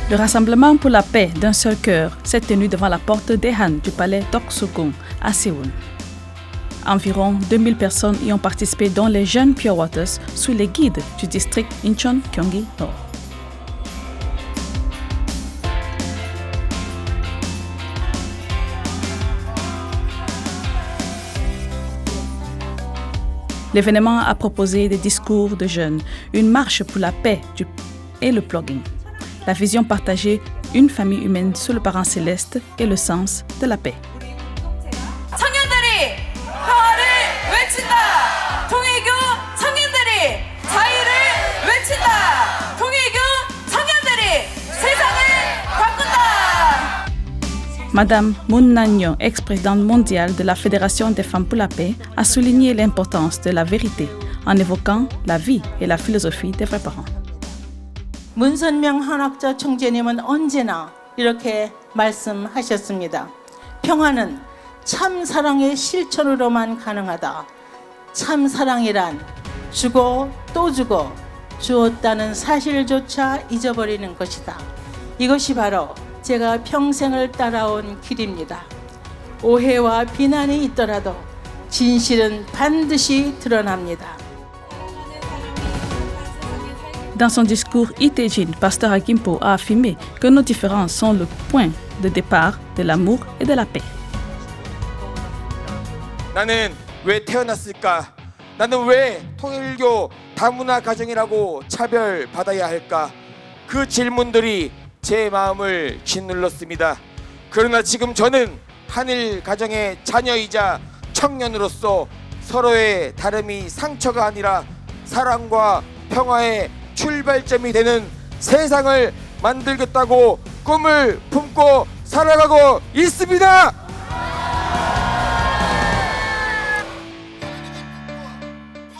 Le rassemblement pour la paix d'un seul cœur s'est tenu devant la porte des Han du palais d'Oksugung à Séoul. Environ 2000 personnes y ont participé, dont les jeunes Pure Waters, sous les guides du district Incheon Gyeonggi Nord. L'événement a proposé des discours de jeunes, une marche pour la paix et le plugging. La vision partagée, une famille humaine sous le parent céleste et le sens de la paix. Madame Moon Nan-yeong, ex-présidente mondiale de la Fédération des femmes pour la paix, a souligné l'importance de la vérité en évoquant la vie et la philosophie des vrais parents. 문선명 한학자 총재님은 언제나 이렇게 말씀하셨습니다. 평화는 참 사랑의 실천으로만 가능하다. 참 사랑이란 주고 또 주고 주었다는 사실조차 잊어버리는 것이다. 이것이 바로 제가 평생을 따라온 길입니다. 오해와 비난이 있더라도 진실은 반드시 드러납니다. Dans son discours, Lee Tae-jin, pasteur à Gimpo, a affirmé que nos différences sont le point de départ de l'amour et de la paix. 나는 왜 태어났을까? 나는 왜 통일교 다문화 가정이라고 차별받아야 할까? 그 질문들이 제 마음을 짓눌렀습니다. 그러나 지금 저는 한일 가정의 자녀이자 청년으로서 서로의 다름이 상처가 아니라 사랑과 평화의 출발점이 되는 세상을 만들겠다고 꿈을 품고 살아가고 있습니다.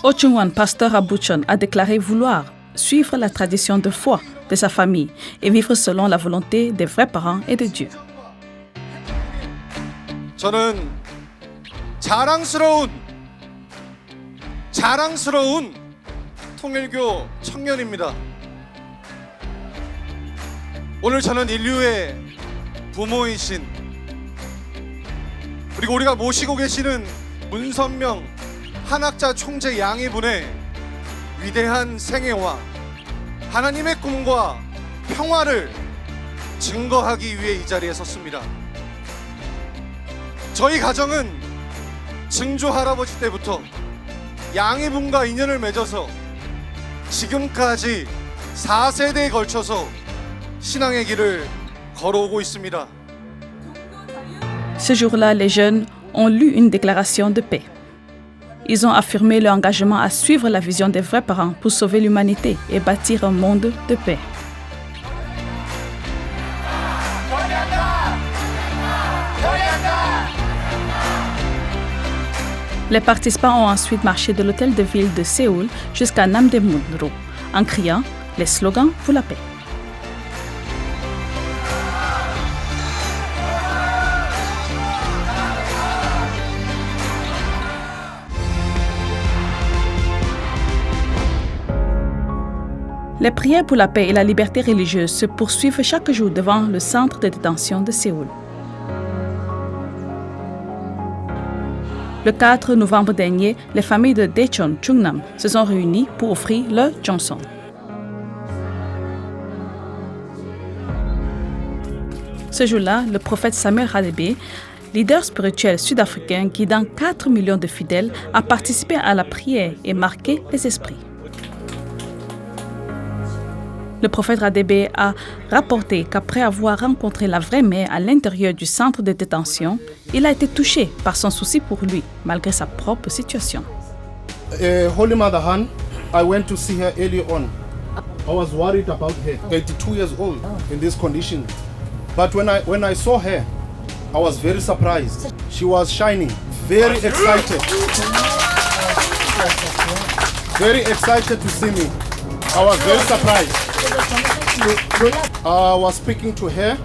Oh Chung-wan, pasteur à Bucheon, a déclaré vouloir suivre la tradition de foi de sa famille et vivre selon la volonté des vrais parents et de Dieu. 저는 자랑스러운 통일교 청년입니다. 오늘 저는 인류의 부모이신 그리고 우리가 모시고 계시는 문선명 한학자 총재 양이분의 위대한 생애와 하나님의 꿈과 평화를 증거하기 위해 이 자리에 섰습니다. 저희 가정은 증조 할아버지 때부터 양이분과 인연을 맺어서 지금까지 4세대에 걸쳐서 신앙의 길을 걸어오고 있습니다. Ce jour-là, les jeunes ont lu une déclaration de paix. Ils ont affirmé leur engagement à suivre la vision des vrais parents pour sauver l'humanité et bâtir un monde de paix. Les participants ont ensuite marché de l'hôtel de ville de Séoul jusqu'à Namdaemun-ro en criant les slogans pour la paix. Les prières pour la paix et la liberté religieuse se poursuivent chaque jour devant le centre de détention de Séoul. Le 4 novembre dernier, les familles de Daecheon, Chungnam se sont réunies pour offrir leur Jeongseon. Ce jour-là, le prophète Samuel Radebe, leader spirituel sud-africain guidant 4 millions de fidèles, a participé à la prière et marqué les esprits. Le prophète Radebe a rapporté qu'après avoir rencontré la vraie mère à l'intérieur du centre de détention, il a été touché par son souci pour lui, malgré sa propre situation. Holy Mother Han, I went to see her early on. I was worried about her, 82 years old, in this condition. But when I saw her, I was very surprised. She was shining, very excited. Very excited to see me. I was very surprised. I was speaking to her,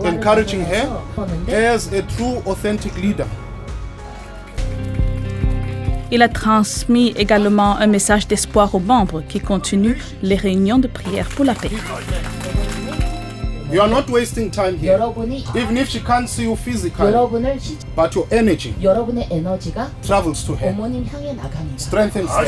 encouraging her as a true, authentic leader. Il a transmis également un message d'espoir aux membres qui continuent les réunions de prière pour la paix. You are not wasting time here. 여러분이 Even if she can't see you physically, 여러분을 but your energy 여러분의 에너지가 travels to her, 어머님 향해 나갑니다. strengthens her.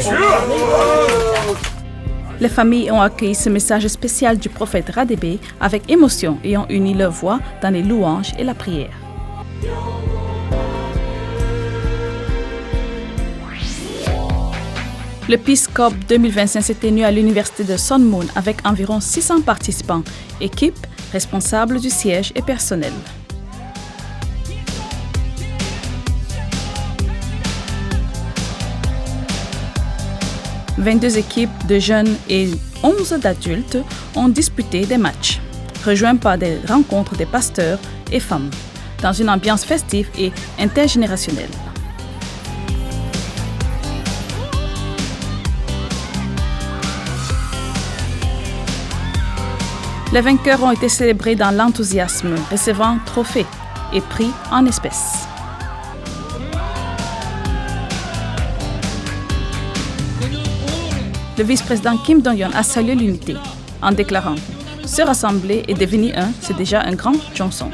Les familles ont accueilli ce message spécial du prophète Radebe avec émotion et ont uni leur voix dans les louanges et la prière. Le Peace Corps 2025 s'est tenu à l'université de Sun Moon avec environ 600 participants, équipes, responsables du siège et personnel. « 22 équipes de jeunes et 11 d'adultes ont disputé des matchs, rejoints par des rencontres des pasteurs et femmes, dans une ambiance festive et intergénérationnelle. Les vainqueurs ont été célébrés dans l'enthousiasme, recevant trophées et prix en espèces. Le vice-président Kim Dong-yeon a salué l'unité en déclarant « Se rassembler et devenir un, c'est déjà un grand chanson. »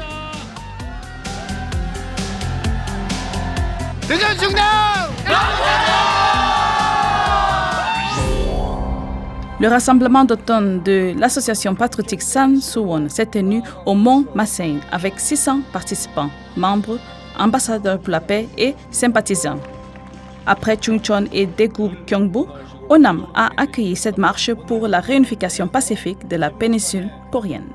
Le rassemblement d'automne de l'association patriotique San Suwon s'est tenu au Mont Masaing avec 600 participants, membres, ambassadeurs pour la paix et sympathisants. Après Chungcheon et Daegu Gyeongbu, Onam a accueilli cette marche pour la réunification pacifique de la péninsule coréenne.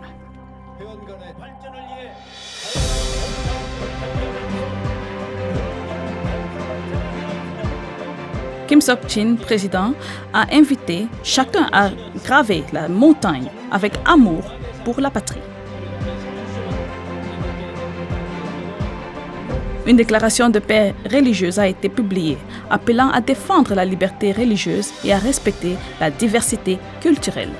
Kim Sok-jin, président, a invité chacun à graver la montagne avec amour pour la patrie. Une déclaration de paix religieuse a été publiée, appelant à défendre la liberté religieuse et à respecter la diversité culturelle.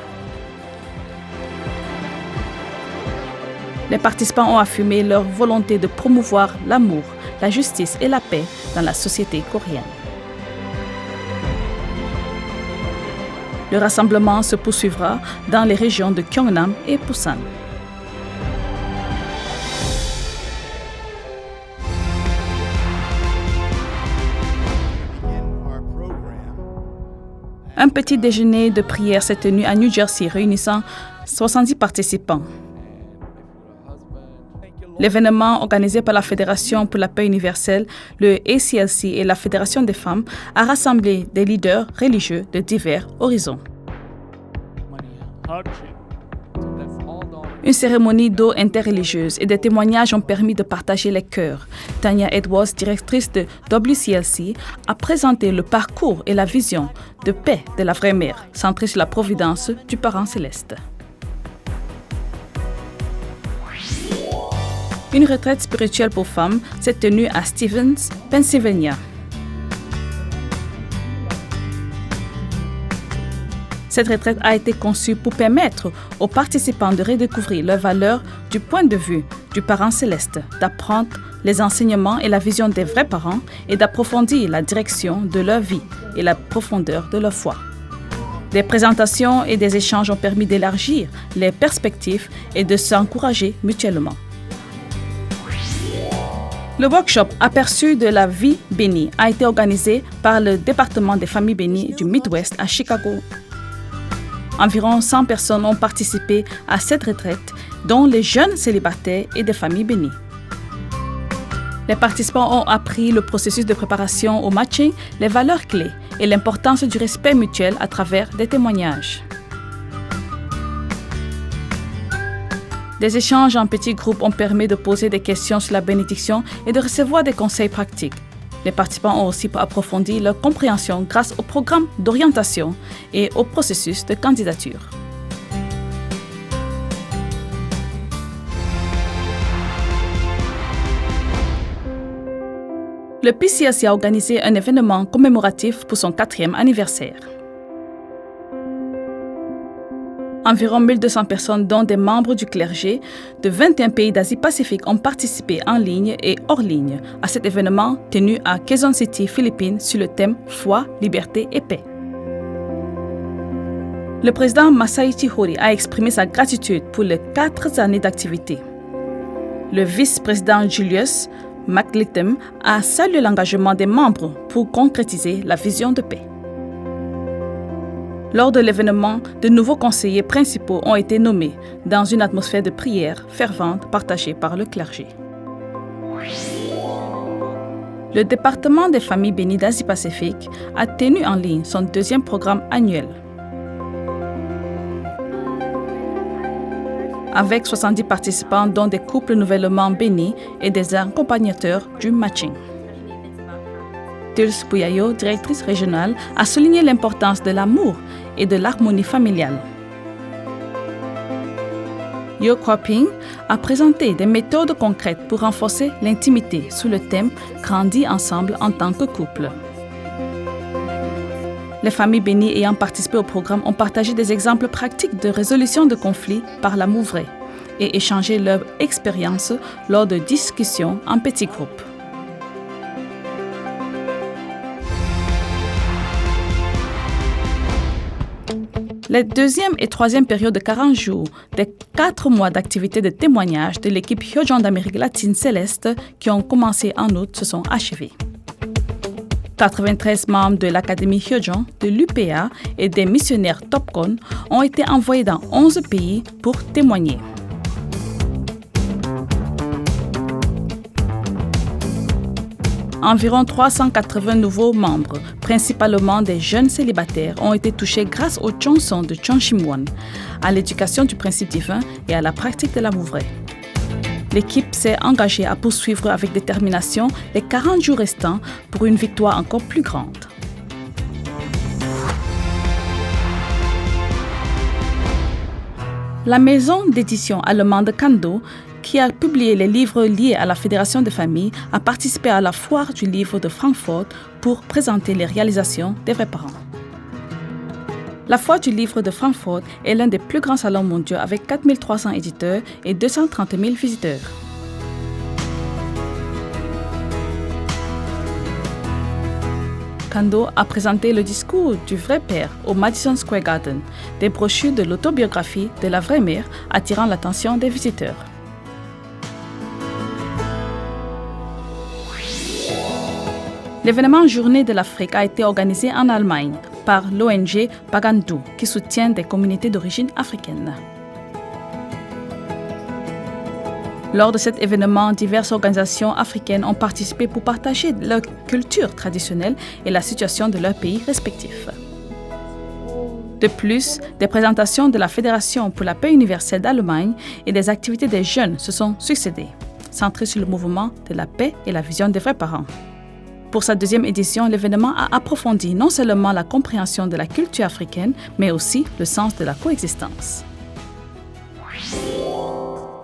Les participants ont affirmé leur volonté de promouvoir l'amour, la justice et la paix dans la société coréenne. Le rassemblement se poursuivra dans les régions de Gyeongnam et Busan. Un petit déjeuner de prière s'est tenu à New Jersey, réunissant 70 participants. L'événement organisé par la Fédération pour la paix universelle, le ACLC et la Fédération des femmes a rassemblé des leaders religieux de divers horizons. Une cérémonie d'eau interreligieuse et des témoignages ont permis de partager les cœurs. Tanya Edwards, directrice de WCLC, a présenté le parcours et la vision de paix de la vraie mère, centrée sur la providence du Parent céleste. Une retraite spirituelle pour femmes s'est tenue à Stevens, Pennsylvania. Cette retraite a été conçue pour permettre aux participants de redécouvrir leurs valeurs du point de vue du Parent céleste, d'apprendre les enseignements et la vision des vrais parents et d'approfondir la direction de leur vie et la profondeur de leur foi. Des présentations et des échanges ont permis d'élargir les perspectives et de s'encourager mutuellement. Le workshop Aperçu de la vie bénie a été organisé par le département des familles bénies du Midwest à Chicago. Environ 100 personnes ont participé à cette retraite, dont les jeunes célibataires et des familles bénies. Les participants ont appris le processus de préparation au matching, les valeurs clés et l'importance du respect mutuel à travers des témoignages. Des échanges en petits groupes ont permis de poser des questions sur la bénédiction et de recevoir des conseils pratiques. Les participants ont aussi approfondi leur compréhension grâce au programme d'orientation et au processus de candidature. Le PCLC a organisé un événement commémoratif pour son 4e anniversaire. Environ 1200 personnes, dont des membres du clergé de 21 pays d'Asie-Pacifique, ont participé en ligne et hors ligne à cet événement tenu à Quezon City, Philippines, sur le thème « Foi, liberté et paix ». Le président Masaichi Hori a exprimé sa gratitude pour les 4 années d'activité. Le vice-président Julius McLitham a salué l'engagement des membres pour concrétiser la vision de paix. Lors de l'événement, de nouveaux conseillers principaux ont été nommés dans une atmosphère de prière fervente partagée par le clergé. Le département des familles bénies d'Asie-Pacifique a tenu en ligne son 2e programme annuel. Avec 70 participants dont des couples nouvellement bénis et des accompagnateurs du matching. Dulce Buyayo, directrice régionale, a souligné l'importance de l'amour et de l'harmonie familiale. Yo Kwaping a présenté des méthodes concrètes pour renforcer l'intimité sous le thème « Grandir ensemble en tant que couple ». Les familles bénies ayant participé au programme ont partagé des exemples pratiques de résolution de conflits par l'amour vrai et échangé leur expérience lors de discussions en petits groupes. Les 2e et 3e périodes de 40 jours des 4 mois d'activité de témoignage de l'équipe Hyojong d'Amérique latine céleste qui ont commencé en août se sont achevés. 93 membres de l'Académie Hyojong, de l'UPA et des missionnaires Topcon ont été envoyés dans 11 pays pour témoigner. Environ 380 nouveaux membres, principalement des jeunes célibataires, ont été touchés grâce aux chansons de Chonshimwon, à l'éducation du principe divin et à la pratique de l'amour vrai. L'équipe s'est engagée à poursuivre avec détermination les 40 jours restants pour une victoire encore plus grande. La maison d'édition allemande Kando, qui a publié les livres liés à la Fédération des familles, a participé à la foire du livre de Francfort pour présenter les réalisations des vrais parents. La foire du livre de Francfort est l'un des plus grands salons mondiaux avec 4300 éditeurs et 230 000 visiteurs. Kando a présenté le discours du vrai père au Madison Square Garden, des brochures de l'autobiographie de la vraie mère attirant l'attention des visiteurs. L'événement Journée de l'Afrique a été organisé en Allemagne par l'ONG Pagandu, qui soutient des communautés d'origine africaine. Lors de cet événement, diverses organisations africaines ont participé pour partager leur culture traditionnelle et la situation de leurs pays respectifs. De plus, des présentations de la Fédération pour la paix universelle d'Allemagne et des activités des jeunes se sont succédées, centrées sur le mouvement de la paix et la vision des vrais parents. Pour sa 2e édition, l'événement a approfondi non seulement la compréhension de la culture africaine, mais aussi le sens de la coexistence.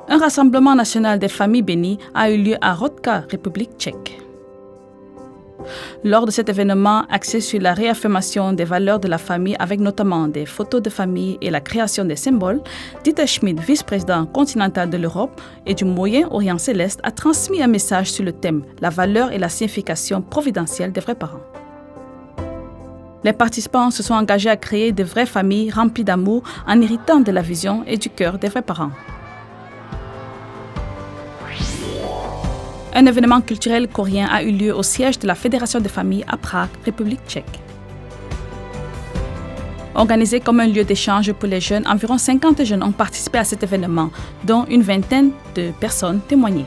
Un rassemblement national des familles bénies a eu lieu à Rodka, République tchèque. Lors de cet événement axé sur la réaffirmation des valeurs de la famille avec notamment des photos de famille et la création des symboles, Dieter Schmidt, vice-président continental de l'Europe et du Moyen-Orient céleste, a transmis un message sur le thème « La valeur et la signification providentielle des vrais parents ». Les participants se sont engagés à créer de vraies familles remplies d'amour en héritant de la vision et du cœur des vrais parents. Un événement culturel coréen a eu lieu au siège de la Fédération des familles à Prague, République tchèque. Organisé comme un lieu d'échange pour les jeunes, environ 50 jeunes ont participé à cet événement, dont une vingtaine de personnes témoignées.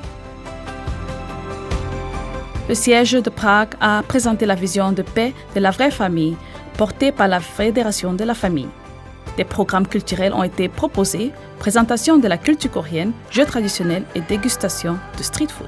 Le siège de Prague a présenté la vision de paix de la vraie famille, portée par la Fédération de la famille. Des programmes culturels ont été proposés, présentation de la culture coréenne, jeux traditionnels et dégustation de street food.